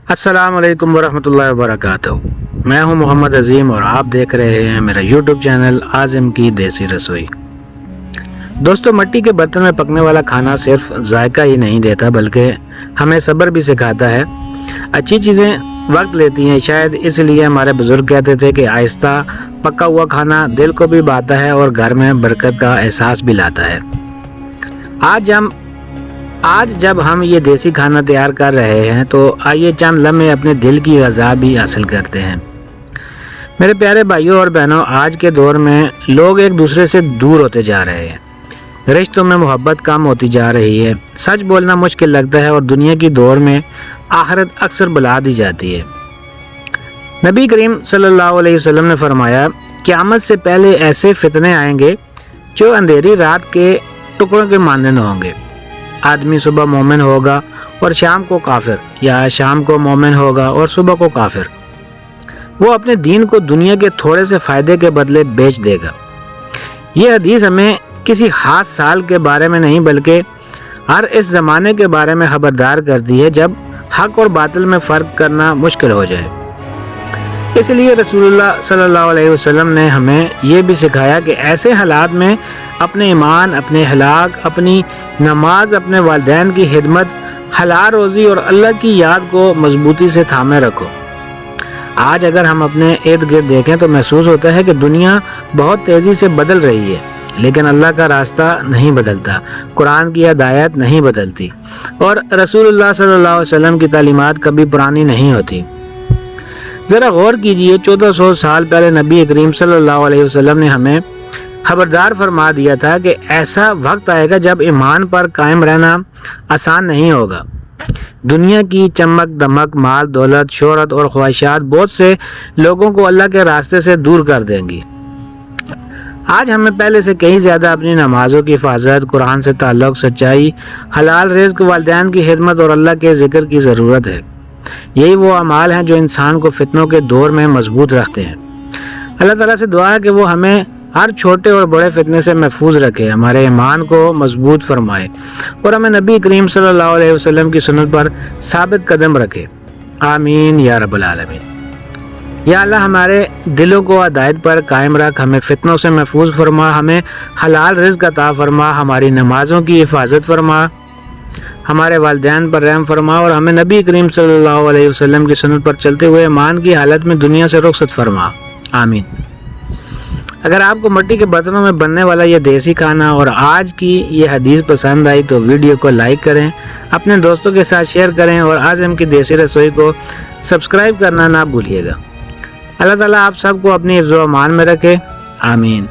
السلام علیکم ورحمۃ اللہ وبرکاتہ۔ میں ہوں محمد عظیم اور آپ دیکھ رہے ہیں میرا یوٹیوب چینل عازم کی دیسی رسوئی۔ دوستو، مٹی کے برتن میں پکنے والا کھانا صرف ذائقہ ہی نہیں دیتا بلکہ ہمیں صبر بھی سکھاتا ہے۔ اچھی چیزیں وقت لیتی ہیں، شاید اس لیے ہمارے بزرگ کہتے تھے کہ آہستہ پکا ہوا کھانا دل کو بھی بھاتا ہے اور گھر میں برکت کا احساس بھی لاتا ہے۔ آج جب ہم یہ دیسی کھانا تیار کر رہے ہیں تو آئیے چند لمحے اپنے دل کی غذا بھی حاصل کرتے ہیں۔ میرے پیارے بھائیوں اور بہنوں، آج کے دور میں لوگ ایک دوسرے سے دور ہوتے جا رہے ہیں، رشتوں میں محبت کم ہوتی جا رہی ہے، سچ بولنا مشکل لگتا ہے اور دنیا کی دور میں آخرت اکثر بھلا دی جاتی ہے۔ نبی کریم صلی اللہ علیہ وسلم نے فرمایا، قیامت سے پہلے ایسے فتنے آئیں گے جو اندھیری رات کے ٹکڑوں کے مانند ہوں گے۔ آدمی صبح مومن ہوگا اور شام کو کافر، یا شام کو مومن ہوگا اور صبح کو کافر۔ وہ اپنے دین کو دنیا کے تھوڑے سے فائدے کے بدلے بیچ دے گا۔ یہ حدیث ہمیں کسی خاص سال کے بارے میں نہیں بلکہ ہر اس زمانے کے بارے میں خبردار کرتی ہے جب حق اور باطل میں فرق کرنا مشکل ہو جائے۔ اس لیے رسول اللہ صلی اللہ علیہ وسلم نے ہمیں یہ بھی سکھایا کہ ایسے حالات میں اپنے ایمان، اپنے اخلاق، اپنی نماز، اپنے والدین کی خدمت، حلال روزی اور اللہ کی یاد کو مضبوطی سے تھامے رکھو۔ آج اگر ہم اپنے ارد گرد دیکھیں تو محسوس ہوتا ہے کہ دنیا بہت تیزی سے بدل رہی ہے، لیکن اللہ کا راستہ نہیں بدلتا، قرآن کی ہدایت نہیں بدلتی اور رسول اللہ صلی اللہ علیہ وسلم کی تعلیمات کبھی پرانی نہیں ہوتی۔ ذرا غور کیجئے، 1400 سال پہلے نبی کریم صلی اللہ علیہ وسلم نے ہمیں خبردار فرما دیا تھا کہ ایسا وقت آئے گا جب ایمان پر قائم رہنا آسان نہیں ہوگا۔ دنیا کی چمک دمک، مال دولت، شہرت اور خواہشات بہت سے لوگوں کو اللہ کے راستے سے دور کر دیں گی۔ آج ہمیں پہلے سے کہیں زیادہ اپنی نمازوں کی حفاظت، قرآن سے تعلق، سچائی، حلال رزق، والدین کی خدمت اور اللہ کے ذکر کی ضرورت ہے۔ یہی وہ اعمال ہیں جو انسان کو فتنوں کے دور میں مضبوط رکھتے ہیں۔ اللہ تعالیٰ سے دعا ہے کہ وہ ہمیں ہر چھوٹے اور بڑے فتنے سے محفوظ رکھے، ہمارے ایمان کو مضبوط فرمائے اور ہمیں نبی کریم صلی اللہ علیہ وسلم کی سنت پر ثابت قدم رکھے۔ آمین یا رب العالمین۔ یا اللہ، ہمارے دلوں کو ہدایت پر قائم رکھ، ہمیں فتنوں سے محفوظ فرما، ہمیں حلال رزق عطا فرما، ہماری نمازوں کی حفاظت فرما، ہمارے والدین پر رحم فرما اور ہمیں نبی کریم صلی اللہ علیہ وسلم کی سنت پر چلتے ہوئے ایمان کی حالت میں دنیا سے رخصت فرما۔ آمین۔ اگر آپ کو مٹی کے برتنوں میں بننے والا یہ دیسی کھانا اور آج کی یہ حدیث پسند آئی تو ویڈیو کو لائک کریں، اپنے دوستوں کے ساتھ شیئر کریں اور عازم کی دیسی رسوئی کو سبسکرائب کرنا نہ بھولیے گا۔ اللہ تعالیٰ آپ سب کو اپنی حفظ و امان میں رکھے۔ آمین۔